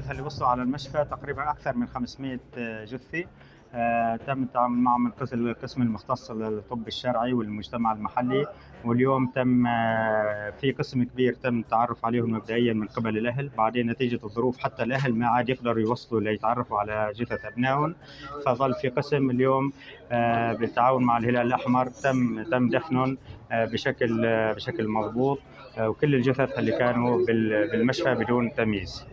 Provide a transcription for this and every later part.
الجثث اللي وصلوا على المشفى تقريبا أكثر من 500 جثة. تم التعامل معهم من قبل القسم المختص للطب الشرعي والمجتمع المحلي، واليوم تم في قسم كبير تم التعرف عليهم مبدئيا من قبل الأهل، بعدين نتيجة الظروف حتى الأهل ما عاد يقدروا يوصلوا ليتعرفوا على جثث أبنائهم، فظل في قسم اليوم بالتعاون مع الهلال الأحمر تم دفنهم بشكل مضبوط، وكل الجثث اللي كانوا بالمشفى بدون تمييز.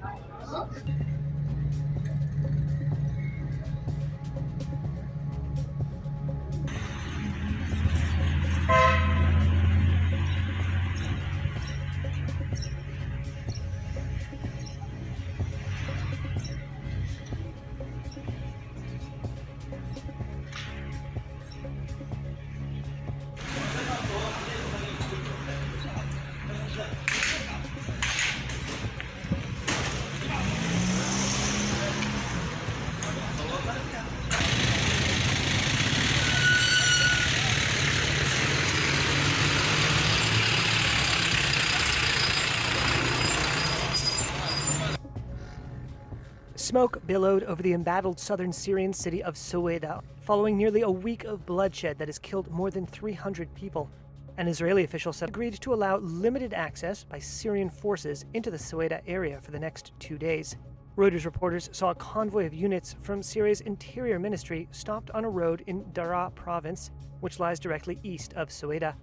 Smoke billowed over the embattled southern Syrian city of Sweida, following nearly a week of bloodshed that has killed more than 300 people. An Israeli official said agreed to allow limited access by Syrian forces into the Sweida area for the next 2 days. Reuters reporters saw a convoy of units from Syria's interior ministry stopped on a road in Daraa province, which lies directly east of Sweida.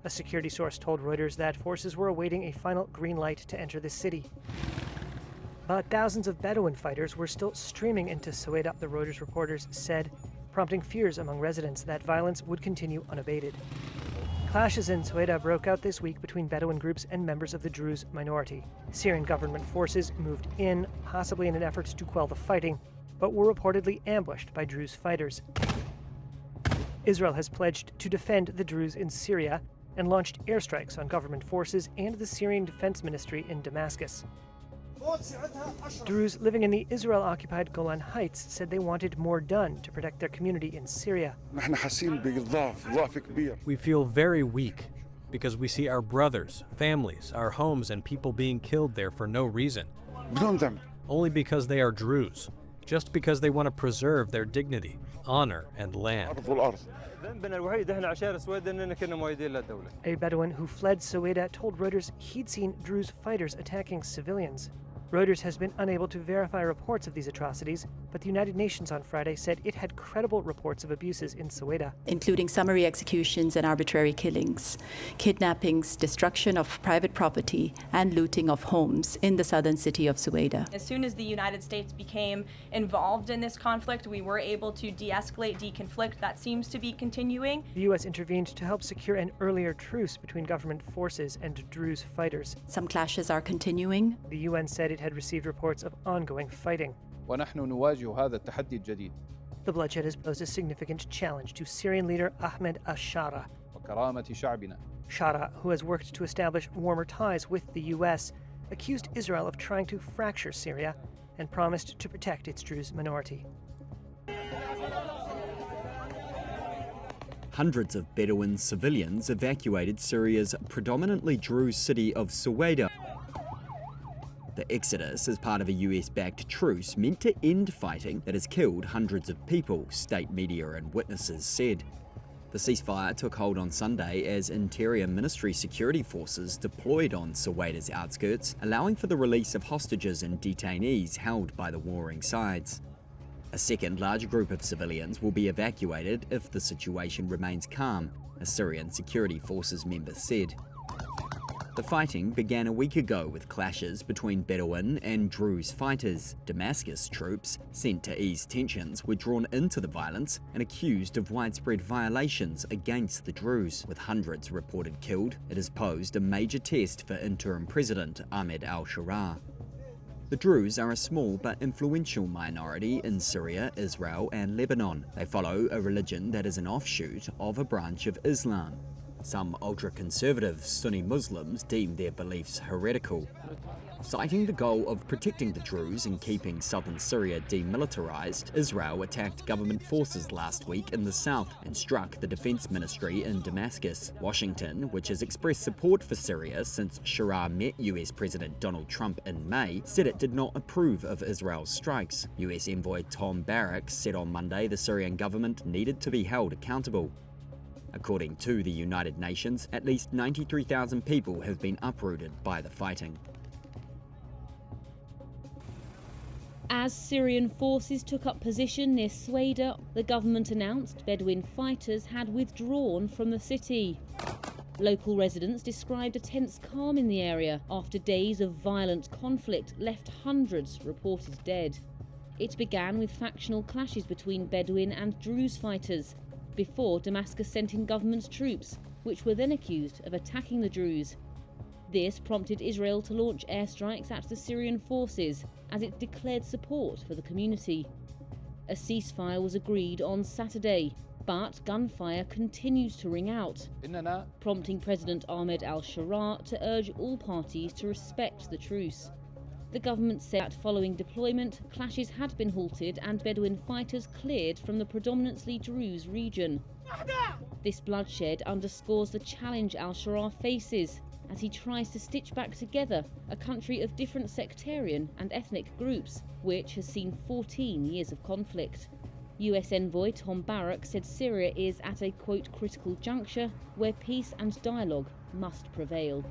A security source told Reuters that forces were awaiting a final green light to enter the city. But thousands of Bedouin fighters were still streaming into Sweida, the Reuters reporters said, prompting fears among residents that violence would continue unabated. Clashes in Sweida broke out this week between Bedouin groups and members of the Druze minority. Syrian government forces moved in, possibly in an effort to quell the fighting, but were reportedly ambushed by Druze fighters. Israel has pledged to defend the Druze in Syria and launched airstrikes on government forces and the Syrian Defense Ministry in Damascus. Druze living in the Israel-occupied Golan Heights said they wanted more done to protect their community in Syria. We feel very weak because we see our brothers, families, our homes, and people being killed there for no reason. Only because they are Druze, just because they want to preserve their dignity, honor, and land. A Bedouin who fled Sweida told Reuters he'd seen Druze fighters attacking civilians. Reuters has been unable to verify reports of these atrocities, but the United Nations on Friday said it had credible reports of abuses in Sweida, including summary executions and arbitrary killings, kidnappings, destruction of private property, and looting of homes in the southern city of Sweida. As soon as the United States became involved in this conflict, we were able to de-escalate, deconflict. That seems to be continuing. The U.S. intervened to help secure an earlier truce between government forces and Druze fighters. Some clashes are continuing. The UN said it had received reports of ongoing fighting. ونحن نواجه هذا التحدي الجديد. The bloodshed has posed a significant challenge to Syrian leader Ahmed al-Shara. وكرامة شعبنا. Shara, who has worked to establish warmer ties with the U.S., accused Israel of trying to fracture Syria and promised to protect its Druze minority. Hundreds of Bedouin civilians evacuated Syria's predominantly Druze city of Sweida. The exodus is part of a US-backed truce meant to end fighting that has killed hundreds of people, state media and witnesses said. The ceasefire took hold on Sunday as Interior Ministry security forces deployed on Sewaida's outskirts, allowing for the release of hostages and detainees held by the warring sides. A second large group of civilians will be evacuated if the situation remains calm, a Syrian security forces member said. The fighting began a week ago with clashes between Bedouin and Druze fighters. Damascus troops, sent to ease tensions, were drawn into the violence and accused of widespread violations against the Druze. With hundreds reported killed, it has posed a major test for interim President Ahmed al-Shara. The Druze are a small but influential minority in Syria, Israel and Lebanon. They follow a religion that is an offshoot of a branch of Islam. Some ultra-conservative Sunni Muslims deem their beliefs heretical, citing the goal of protecting the Druze and keeping southern Syria demilitarized. Israel attacked government forces last week in the south and struck the defense ministry in Damascus. Washington, which has expressed support for Syria since Sharar met US President Donald Trump in May, said it did not approve of Israel's strikes. US envoy Tom Barrack said on Monday the Syrian government needed to be held accountable. According to the United Nations, at least 93,000 people have been uprooted by the fighting. As Syrian forces took up position near Sweida, the government announced Bedouin fighters had withdrawn from the city. Local residents described a tense calm in the area after days of violent conflict left hundreds reported dead. It began with factional clashes between Bedouin and Druze fighters, before Damascus sent in government troops, which were then accused of attacking the Druze. This prompted Israel to launch airstrikes at the Syrian forces as it declared support for the community. A ceasefire was agreed on Saturday, but gunfire continued to ring out, prompting President Ahmed al-Sharaa to urge all parties to respect the truce. The government said that following deployment, clashes had been halted and Bedouin fighters cleared from the predominantly Druze region. This bloodshed underscores the challenge al-Sharaa faces as he tries to stitch back together a country of different sectarian and ethnic groups, which has seen 14 years of conflict. US envoy Tom Barrack said Syria is at a, quote, critical juncture where peace and dialogue must prevail.